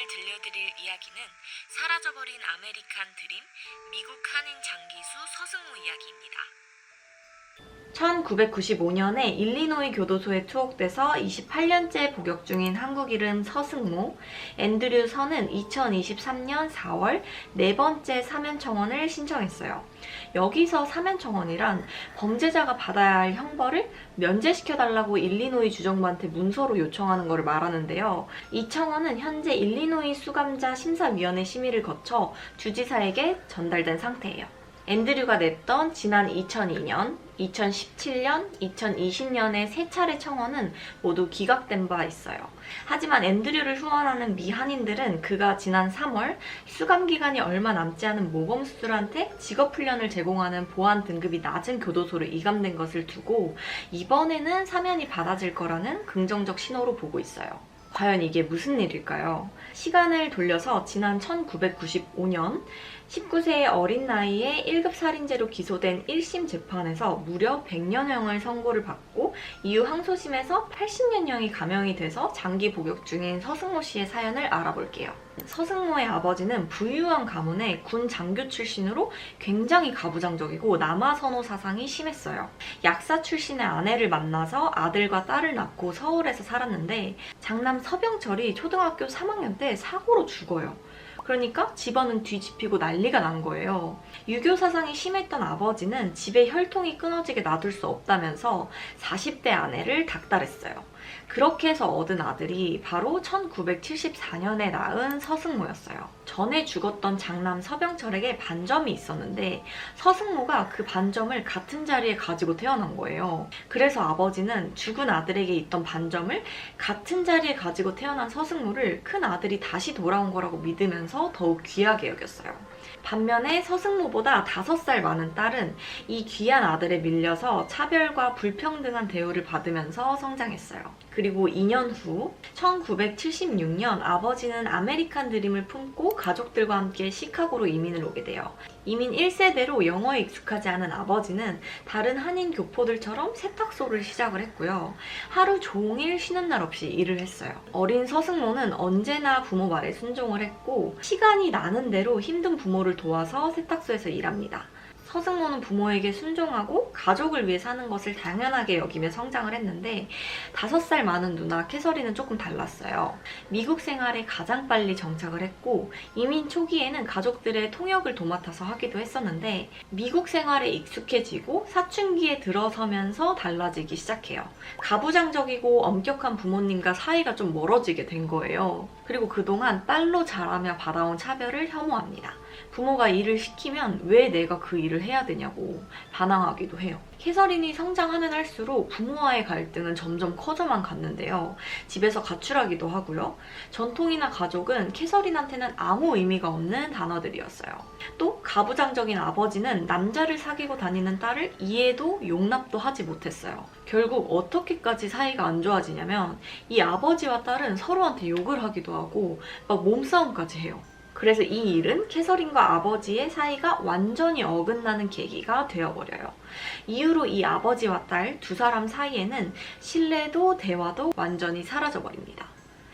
오늘 들려드릴 이야기는 사라져버린 아메리칸 드림, 미국 한인 장기수 서승우 이야기입니다. 1995년에 일리노이 교도소에 투옥돼서 28년째 복역 중인 한국 이름 서승모, 앤드류 서는 2023년 4월 네 번째 사면 청원을 신청했어요. 여기서 사면 청원이란 범죄자가 받아야 할 형벌을 면제시켜달라고 일리노이 주정부한테 문서로 요청하는 것을 말하는데요. 이 청원은 현재 일리노이 수감자 심사위원회 심의를 거쳐 주지사에게 전달된 상태예요. 앤드류가 냈던 지난 2002년, 2017년, 2020년의 세 차례 청원은 모두 기각된 바 있어요. 하지만 앤드류를 후원하는 미 한인들은 그가 지난 3월 수감기간이 얼마 남지 않은 모범수들한테 직업훈련을 제공하는 보안 등급이 낮은 교도소를 이감된 것을 두고 이번에는 사면이 받아질 거라는 긍정적 신호로 보고 있어요. 과연 이게 무슨 일일까요? 시간을 돌려서 지난 1995년 19세의 어린 나이에 1급 살인죄로 기소된 1심 재판에서 무려 100년형을 선고를 받고 이후 항소심에서 80년형이 감형이 돼서 장기 복역 중인 서승모 씨의 사연을 알아볼게요. 서승모의 아버지는 부유한 가문의 군 장교 출신으로 굉장히 가부장적이고 남아선호 사상이 심했어요. 약사 출신의 아내를 만나서 아들과 딸을 낳고 서울에서 살았는데 장남 서병철이 초등학교 3학년 때 사고로 죽어요. 그러니까 집안은 뒤집히고 난리가 난 거예요. 유교 사상이 심했던 아버지는 집에 혈통이 끊어지게 놔둘 수 없다면서 40대 아내를 닥달했어요. 그렇게 해서 얻은 아들이 바로 1974년에 낳은 서승모였어요. 전에 죽었던 장남 서병철에게 반점이 있었는데 서승모가 그 반점을 같은 자리에 가지고 태어난 거예요. 그래서 아버지는 죽은 아들에게 있던 반점을 같은 자리에 가지고 태어난 서승모를 큰 아들이 다시 돌아온 거라고 믿으면서 더욱 귀하게 여겼어요. 반면에 서승모보다 5살 많은 딸은 이 귀한 아들에 밀려서 차별과 불평등한 대우를 받으면서 성장했어요. 그리고 2년 후 1976년 아버지는 아메리칸 드림을 품고 가족들과 함께 시카고로 이민을 오게 돼요. 이민 1세대로 영어에 익숙하지 않은 아버지는 다른 한인 교포들처럼 세탁소를 시작을 했고요. 하루 종일 쉬는 날 없이 일을 했어요. 어린 서승모는 언제나 부모 말에 순종을 했고 시간이 나는 대로 힘든 부모를 도와서 세탁소에서 일합니다. 서승모는 부모에게 순종하고 가족을 위해 사는 것을 당연하게 여기며 성장을 했는데 5살 많은 누나 캐서린은 조금 달랐어요. 미국 생활에 가장 빨리 정착을 했고 이민 초기에는 가족들의 통역을 도맡아서 하기도 했었는데 미국 생활에 익숙해지고 사춘기에 들어서면서 달라지기 시작해요. 가부장적이고 엄격한 부모님과 사이가 좀 멀어지게 된 거예요. 그리고 그동안 딸로 자라며 받아온 차별을 혐오합니다. 부모가 일을 시키면 왜 내가 그 일을 해야 되냐고 반항하기도 해요. 캐서린이 성장하면 할수록 부모와의 갈등은 점점 커져만 갔는데요. 집에서 가출하기도 하고요. 전통이나 가족은 캐서린한테는 아무 의미가 없는 단어들이었어요. 또 가부장적인 아버지는 남자를 사귀고 다니는 딸을 이해도 용납도 하지 못했어요. 결국 어떻게까지 사이가 안 좋아지냐면 이 아버지와 딸은 서로한테 욕을 하기도 하고 막 몸싸움까지 해요. 그래서 이 일은 캐서린과 아버지의 사이가 완전히 어긋나는 계기가 되어버려요. 이후로 이 아버지와 딸 두 사람 사이에는 신뢰도 대화도 완전히 사라져버립니다.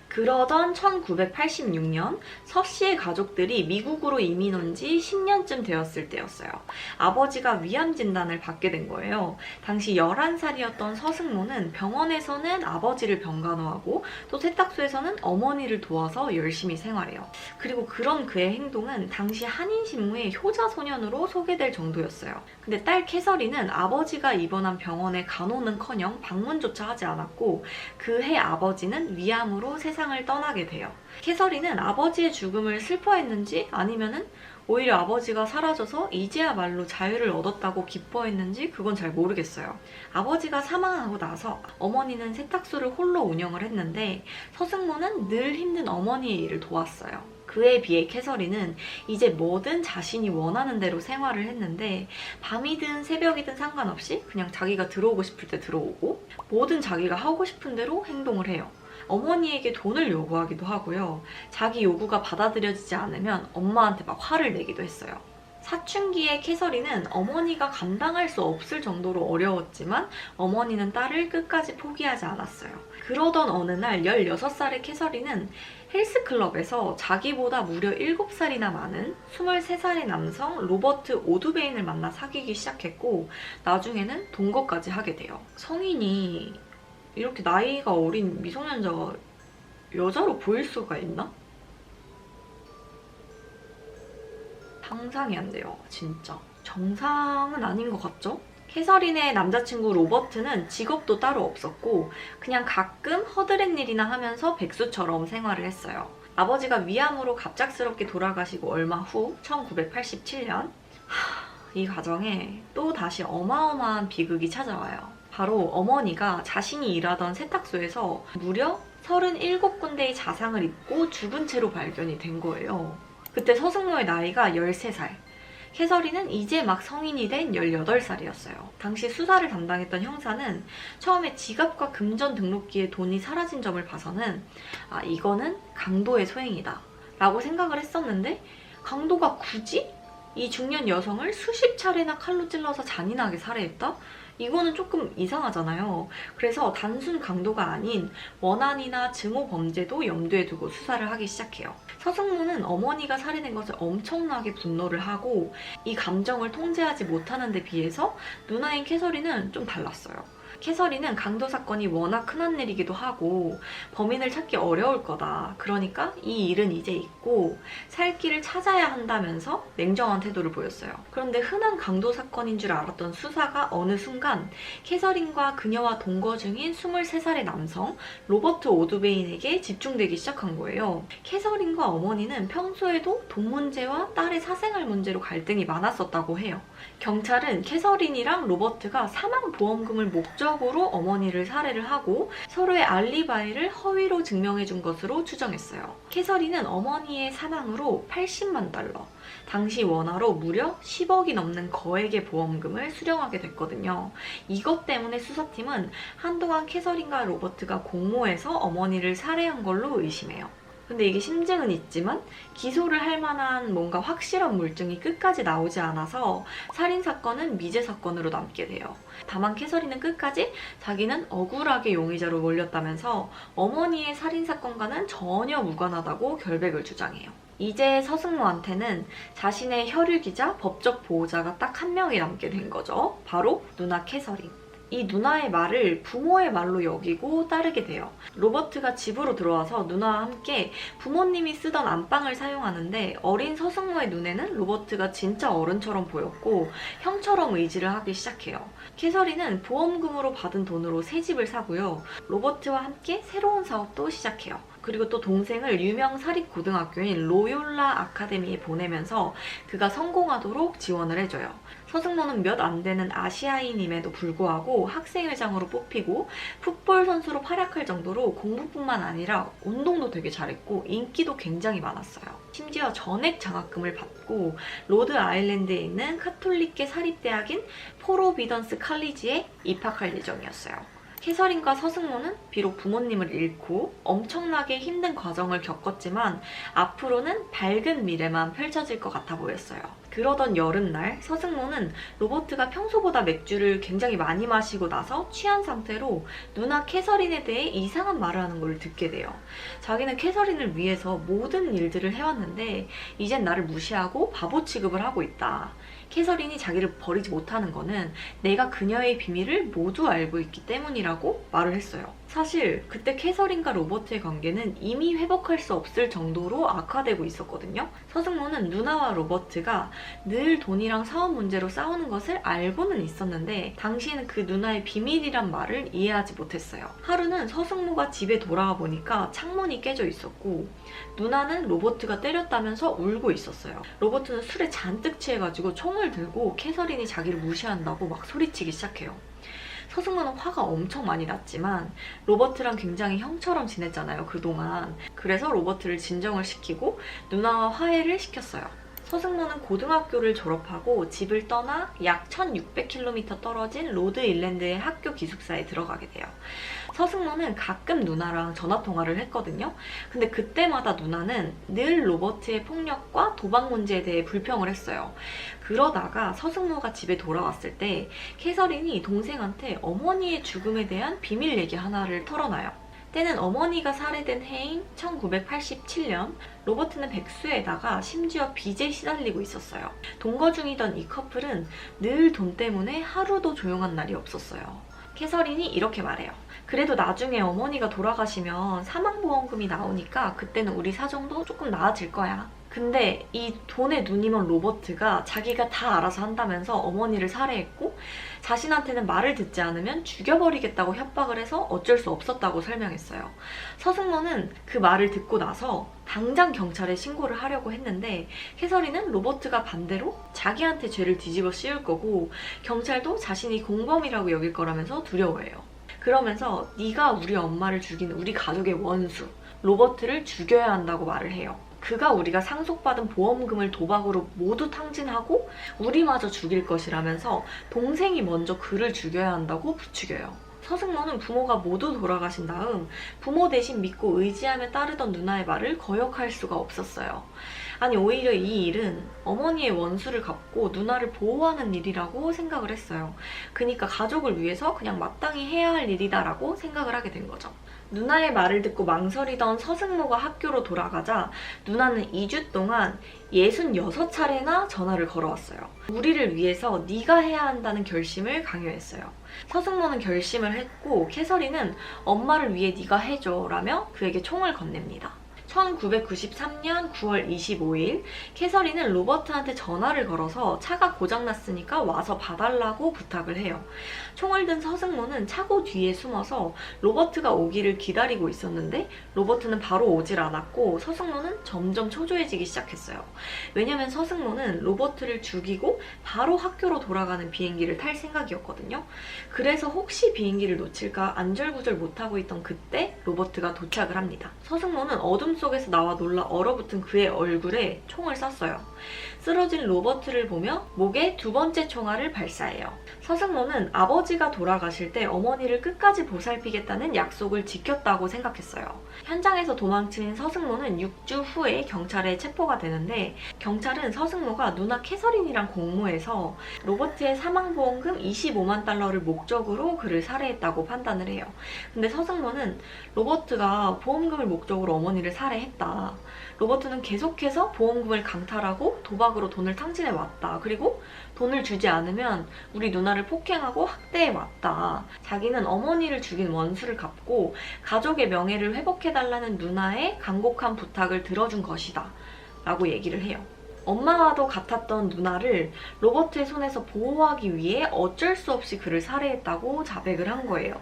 그러던 1986년 서 씨의 가족들이 미국으로 이민 온 지 10년쯤 되었을 때였어요. 아버지가 위암 진단을 받게 된 거예요. 당시 11살이었던 서승모는 병원에서는 아버지를 병간호하고 또 세탁소에서는 어머니를 도와서 열심히 생활해요. 그리고 그런 그의 행동은 당시 한인신문의 효자소년으로 소개될 정도였어요. 근데 딸 캐서린은 아버지가 입원한 병원에 간호는커녕 방문조차 하지 않았고 그해 아버지는 위암으로 세상을 떠나게 돼요. 캐서린은 아버지의 죽음을 슬퍼했는지 아니면은 오히려 아버지가 사라져서 이제야말로 자유를 얻었다고 기뻐했는지 그건 잘 모르겠어요. 아버지가 사망하고 나서 어머니는 세탁소를 홀로 운영을 했는데 서승모는 늘 힘든 어머니의 일을 도왔어요. 그에 비해 캐서린은 이제 뭐든 자신이 원하는 대로 생활을 했는데 밤이든 새벽이든 상관없이 그냥 자기가 들어오고 싶을 때 들어오고 뭐든 자기가 하고 싶은 대로 행동을 해요. 어머니에게 돈을 요구하기도 하고요. 자기 요구가 받아들여지지 않으면 엄마한테 막 화를 내기도 했어요. 사춘기의 캐서린은 어머니가 감당할 수 없을 정도로 어려웠지만 어머니는 딸을 끝까지 포기하지 않았어요. 그러던 어느 날 16살의 캐서린은 헬스클럽에서 자기보다 무려 7살이나 많은 23살의 남성 로버트 오두베인을 만나 사귀기 시작했고 나중에는 동거까지 하게 돼요. 성인이 이렇게 나이가 어린 미성년자가 여자로 보일 수가 있나? 상상이 안 돼요, 진짜. 정상은 아닌 것 같죠? 캐서린의 남자친구 로버트는 직업도 따로 없었고 그냥 가끔 허드렛 일이나 하면서 백수처럼 생활을 했어요. 아버지가 위암으로 갑작스럽게 돌아가시고 얼마 후 1987년 이 가정에 또 다시 어마어마한 비극이 찾아와요. 바로 어머니가 자신이 일하던 세탁소에서 무려 37군데의 자상을 입고 죽은 채로 발견이 된 거예요. 그때 서승모의 나이가 13살. 캐서린은 이제 막 성인이 된 18살이었어요. 당시 수사를 담당했던 형사는 처음에 지갑과 금전 등록기에 돈이 사라진 점을 봐서는 이거는 강도의 소행이다 라고 생각을 했었는데 강도가 굳이 이 중년 여성을 수십 차례나 칼로 찔러서 잔인하게 살해했다? 이거는 조금 이상하잖아요. 그래서 단순 강도가 아닌 원한이나 증오 범죄도 염두에 두고 수사를 하기 시작해요. 서승모는 어머니가 살해된 것을 엄청나게 분노를 하고 이 감정을 통제하지 못하는 데 비해서 누나인 캐서린은 좀 달랐어요. 캐서린은 강도 사건이 워낙 흔한 일이기도 하고 범인을 찾기 어려울 거다. 그러니까 이 일은 이제 잊고 살 길을 찾아야 한다면서 냉정한 태도를 보였어요. 그런데 흔한 강도 사건인 줄 알았던 수사가 어느 순간 캐서린과 그녀와 동거 중인 23살의 남성 로버트 오두베인에게 집중되기 시작한 거예요. 캐서린과 어머니는 평소에도 돈 문제와 딸의 사생활 문제로 갈등이 많았었다고 해요. 경찰은 캐서린이랑 로버트가 사망보험금을 목적으로 어머니를 살해를 하고 서로의 알리바이를 허위로 증명해준 것으로 추정했어요. 캐서린은 어머니의 사망으로 80만 달러, 당시 원화로 무려 10억이 넘는 거액의 보험금을 수령하게 됐거든요. 이것 때문에 수사팀은 한동안 캐서린과 로버트가 공모해서 어머니를 살해한 걸로 의심해요. 근데 이게 심증은 있지만 기소를 할 만한 뭔가 확실한 물증이 끝까지 나오지 않아서 살인사건은 미제사건으로 남게 돼요. 다만 캐서린은 끝까지 자기는 억울하게 용의자로 몰렸다면서 어머니의 살인사건과는 전혀 무관하다고 결백을 주장해요. 이제 서승모한테는 자신의 혈육이자 법적 보호자가 딱 한 명이 남게 된 거죠. 바로 누나 캐서린. 이 누나의 말을 부모의 말로 여기고 따르게 돼요. 로버트가 집으로 들어와서 누나와 함께 부모님이 쓰던 안방을 사용하는데 어린 서승모의 눈에는 로버트가 진짜 어른처럼 보였고 형처럼 의지를 하기 시작해요. 캐서린은 보험금으로 받은 돈으로 새 집을 사고요. 로버트와 함께 새로운 사업도 시작해요. 그리고 또 동생을 유명 사립고등학교인 로욜라 아카데미에 보내면서 그가 성공하도록 지원을 해줘요. 서승모는 몇 안 되는 아시아인임에도 불구하고 학생회장으로 뽑히고 풋볼 선수로 활약할 정도로 공부뿐만 아니라 운동도 되게 잘했고 인기도 굉장히 많았어요. 심지어 전액 장학금을 받고 로드 아일랜드에 있는 카톨릭계 사립대학인 포로비던스 칼리지에 입학할 예정이었어요. 캐서린과 서승모는 비록 부모님을 잃고 엄청나게 힘든 과정을 겪었지만 앞으로는 밝은 미래만 펼쳐질 것 같아 보였어요. 그러던 여름날 서승모는 로버트가 평소보다 맥주를 굉장히 많이 마시고 나서 취한 상태로 누나 캐서린에 대해 이상한 말을 하는 걸 듣게 돼요. 자기는 캐서린을 위해서 모든 일들을 해왔는데 이젠 나를 무시하고 바보 취급을 하고 있다. 캐서린이 자기를 버리지 못하는 거는 내가 그녀의 비밀을 모두 알고 있기 때문이라고 말을 했어요. 사실 그때 캐서린과 로버트의 관계는 이미 회복할 수 없을 정도로 악화되고 있었거든요. 서승모는 누나와 로버트가 늘 돈이랑 사업 문제로 싸우는 것을 알고는 있었는데 당시에는 그 누나의 비밀이란 말을 이해하지 못했어요. 하루는 서승모가 집에 돌아와 보니까 창문이 깨져 있었고 누나는 로버트가 때렸다면서 울고 있었어요. 로버트는 술에 잔뜩 취해가지고 총을 들고 캐서린이 자기를 무시한다고 막 소리치기 시작해요. 서승모는 화가 엄청 많이 났지만 로버트랑 굉장히 형처럼 지냈잖아요, 그동안. 그래서 로버트를 진정을 시키고 누나와 화해를 시켰어요. 서승모는 고등학교를 졸업하고 집을 떠나 약 1600km 떨어진 로드 일랜드의 학교 기숙사에 들어가게 돼요. 서승모는 가끔 누나랑 전화통화를 했거든요. 근데 그때마다 누나는 늘 로버트의 폭력과 도박 문제에 대해 불평을 했어요. 그러다가 서승모가 집에 돌아왔을 때 캐서린이 동생한테 어머니의 죽음에 대한 비밀 얘기 하나를 털어놔요. 때는 어머니가 살해된 해인 1987년, 로버트는 백수에다가 심지어 빚에 시달리고 있었어요. 동거 중이던 이 커플은 늘 돈 때문에 하루도 조용한 날이 없었어요. 캐서린이 이렇게 말해요. 그래도 나중에 어머니가 돌아가시면 사망보험금이 나오니까 그때는 우리 사정도 조금 나아질 거야. 근데 이 돈에 눈이 먼 로버트가 자기가 다 알아서 한다면서 어머니를 살해했고 자신한테는 말을 듣지 않으면 죽여버리겠다고 협박을 해서 어쩔 수 없었다고 설명했어요. 서승모는 그 말을 듣고 나서 당장 경찰에 신고를 하려고 했는데 캐서린은 로버트가 반대로 자기한테 죄를 뒤집어 씌울 거고 경찰도 자신이 공범이라고 여길 거라면서 두려워해요. 그러면서 네가 우리 엄마를 죽인 우리 가족의 원수 로버트를 죽여야 한다고 말을 해요. 그가 우리가 상속받은 보험금을 도박으로 모두 탕진하고 우리마저 죽일 것이라면서 동생이 먼저 그를 죽여야 한다고 부추겨요. 서승모는 부모가 모두 돌아가신 다음 부모 대신 믿고 의지하며 따르던 누나의 말을 거역할 수가 없었어요. 아니 오히려 이 일은 어머니의 원수를 갚고 누나를 보호하는 일이라고 생각을 했어요. 그러니까 가족을 위해서 그냥 마땅히 해야 할 일이다라고 생각을 하게 된 거죠. 누나의 말을 듣고 망설이던 서승모가 학교로 돌아가자 누나는 2주 동안 66차례나 전화를 걸어왔어요. 우리를 위해서 네가 해야 한다는 결심을 강요했어요. 서승모는 결심을 했고 캐서린은 엄마를 위해 네가 해줘 라며 그에게 총을 건넵니다. 1993년 9월 25일 캐서린은 로버트한테 전화를 걸어서 차가 고장났으니까 와서 봐달라고 부탁을 해요. 총을 든 서승모는 차고 뒤에 숨어서 로버트가 오기를 기다리고 있었는데 로버트는 바로 오질 않았고 서승모는 점점 초조해지기 시작했어요. 왜냐면 서승모는 로버트를 죽이고 바로 학교로 돌아가는 비행기를 탈 생각이었거든요. 그래서 혹시 비행기를 놓칠까 안절부절 못하고 있던 그때 로버트가 도착을 합니다. 서승모는 어둠 속에서 나와 놀라 얼어붙은 그의 얼굴에 총을 쐈어요. 쓰러진 로버트를 보며 목에 두 번째 총알을 발사해요. 서승모는 아버지가 돌아가실 때 어머니를 끝까지 보살피겠다는 약속을 지켰다고 생각했어요. 현장에서 도망친 서승모는 6주 후에 경찰에 체포가 되는데 경찰은 서승모가 누나 캐서린이랑 공모해서 로버트의 사망보험금 25만 달러를 목적으로 그를 살해했다고 판단을 해요. 근데 서승모는 로버트가 보험금을 목적으로 어머니를 살해했다. 로버트는 계속해서 보험금을 강탈하고 도박으로 돈을 탕진해 왔다. 그리고 돈을 주지 않으면 우리 누나를 폭행하고 학대해 왔다. 자기는 어머니를 죽인 원수를 갚고 가족의 명예를 회복해달라는 누나의 간곡한 부탁을 들어준 것이다. 라고 얘기를 해요. 엄마와도 같았던 누나를 로버트의 손에서 보호하기 위해 어쩔 수 없이 그를 살해했다고 자백을 한 거예요.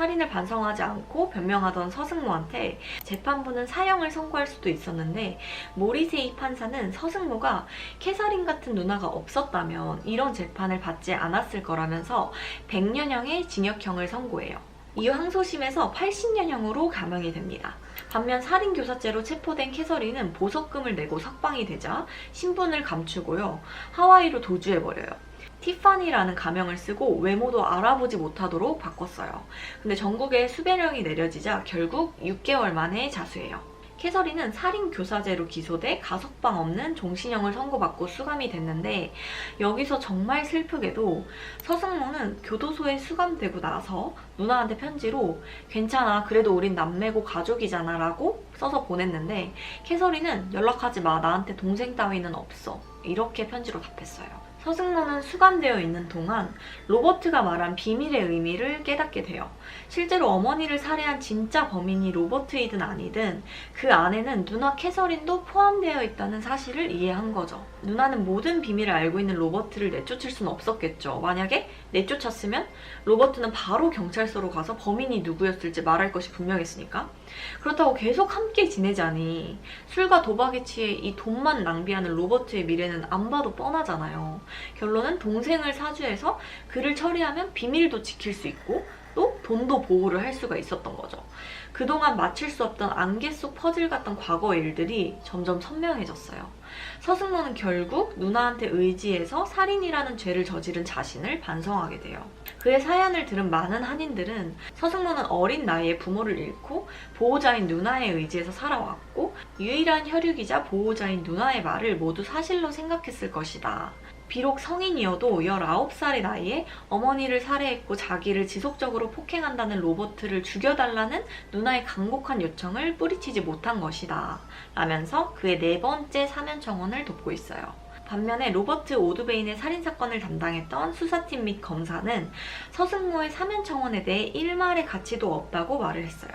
살인을 반성하지 않고 변명하던 서승모한테 재판부는 사형을 선고할 수도 있었는데 모리세이 판사는 서승모가 캐서린 같은 누나가 없었다면 이런 재판을 받지 않았을 거라면서 100년형의 징역형을 선고해요. 이 항소심에서 80년형으로 감형이 됩니다. 반면 살인교사죄로 체포된 캐서린은 보석금을 내고 석방이 되자 신분을 감추고요. 하와이로 도주해버려요. 티파니라는 가명을 쓰고 외모도 알아보지 못하도록 바꿨어요. 근데 전국에 수배령이 내려지자 결국 6개월 만에 자수해요. 캐서린은 살인교사죄로 기소돼 가석방 없는 종신형을 선고받고 수감이 됐는데 여기서 정말 슬프게도 서승모는 교도소에 수감되고 나서 누나한테 편지로 괜찮아 그래도 우린 남매고 가족이잖아 라고 써서 보냈는데 캐서린은 연락하지 마 나한테 동생 따위는 없어 이렇게 편지로 답했어요. 서승모는 수감되어 있는 동안 로버트가 말한 비밀의 의미를 깨닫게 돼요. 실제로 어머니를 살해한 진짜 범인이 로버트이든 아니든 그 안에는 누나 캐서린도 포함되어 있다는 사실을 이해한 거죠. 누나는 모든 비밀을 알고 있는 로버트를 내쫓을 수는 없었겠죠. 만약에 내쫓았으면 로버트는 바로 경찰서로 가서 범인이 누구였을지 말할 것이 분명했으니까. 그렇다고 계속 함께 지내자니 술과 도박에 취해 이 돈만 낭비하는 로버트의 미래는 안 봐도 뻔하잖아요. 결론은 동생을 사주해서 그를 처리하면 비밀도 지킬 수 있고 또 돈도 보호를 할 수가 있었던 거죠. 그동안 맞힐 수 없던 안개 속 퍼즐 같던 과거의 일들이 점점 선명해졌어요. 서승모는 결국 누나한테 의지해서 살인이라는 죄를 저지른 자신을 반성하게 돼요. 그의 사연을 들은 많은 한인들은 서승모는 어린 나이에 부모를 잃고 보호자인 누나에 의지해서 살아왔고 유일한 혈육이자 보호자인 누나의 말을 모두 사실로 생각했을 것이다. 비록 성인이어도 19살의 나이에 어머니를 살해했고 자기를 지속적으로 폭행한다는 로버트를 죽여달라는 누나의 간곡한 요청을 뿌리치지 못한 것이다 라면서 그의 4번째 사면 청원을 돕고 있어요. 반면에 로버트 오드베인의 살인사건을 담당했던 수사팀 및 검사는 서승모의 사면 청원에 대해 일말의 가치도 없다고 말을 했어요.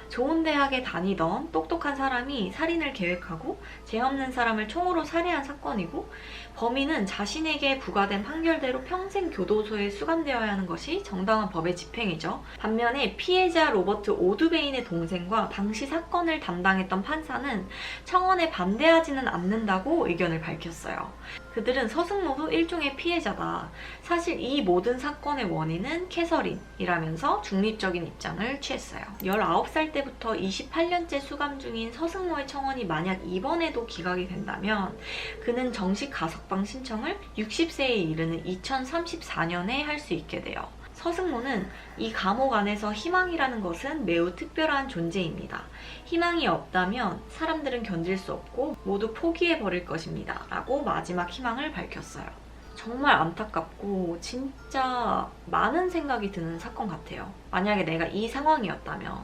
좋은 대학에 다니던 똑똑한 사람이 살인을 계획하고 죄 없는 사람을 총으로 살해한 사건이고 범인은 자신에게 부과된 판결대로 평생 교도소에 수감되어야 하는 것이 정당한 법의 집행이죠. 반면에 피해자 로버트 오드베인의 동생과 당시 사건을 담당했던 판사는 청원에 반대하지는 않는다고 의견을 밝혔어요. 그들은 서승모도 일종의 피해자다. 사실 이 모든 사건의 원인은 캐서린이라면서 중립적인 입장을 취했어요. 19살 때부터 28년째 수감 중인 서승모의 청원이 만약 이번에도 기각이 된다면 그는 정식 가석방 신청을 60세에 이르는 2034년에 할 수 있게 돼요. 서승모는 이 감옥 안에서 희망이라는 것은 매우 특별한 존재입니다. 희망이 없다면 사람들은 견딜 수 없고 모두 포기해버릴 것입니다. 라고 마지막 희망을 밝혔어요. 정말 안타깝고 진짜 많은 생각이 드는 사건 같아요. 만약에 내가 이 상황이었다면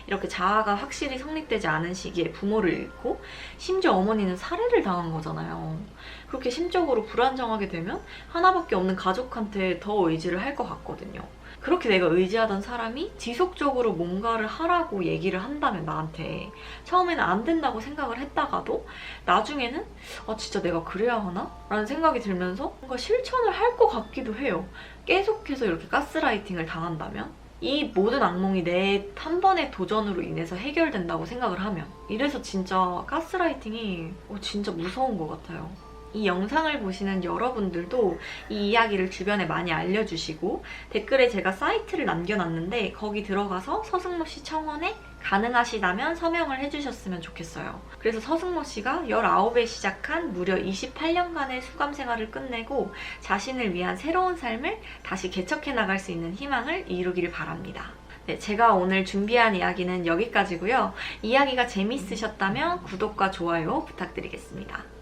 이렇게 자아가 확실히 성립되지 않은 시기에 부모를 잃고 심지어 어머니는 살해를 당한 거잖아요. 그렇게 심적으로 불안정하게 되면 하나밖에 없는 가족한테 더 의지를 할 것 같거든요. 그렇게 내가 의지하던 사람이 지속적으로 뭔가를 하라고 얘기를 한다면 나한테 처음에는 안 된다고 생각을 했다가도 나중에는 진짜 내가 그래야 하나? 라는 생각이 들면서 뭔가 실천을 할 것 같기도 해요. 계속해서 이렇게 가스라이팅을 당한다면 이 모든 악몽이 내 한 번의 도전으로 인해서 해결된다고 생각을 하면 이래서 진짜 가스라이팅이 진짜 무서운 것 같아요. 이 영상을 보시는 여러분들도 이 이야기를 주변에 많이 알려주시고 댓글에 제가 사이트를 남겨놨는데 거기 들어가서 서승모 씨 청원에 가능하시다면 서명을 해주셨으면 좋겠어요. 그래서 서승모 씨가 19에 시작한 무려 28년간의 수감 생활을 끝내고 자신을 위한 새로운 삶을 다시 개척해 나갈 수 있는 희망을 이루기를 바랍니다. 네, 제가 오늘 준비한 이야기는 여기까지고요. 이야기가 재밌으셨다면 구독과 좋아요 부탁드리겠습니다.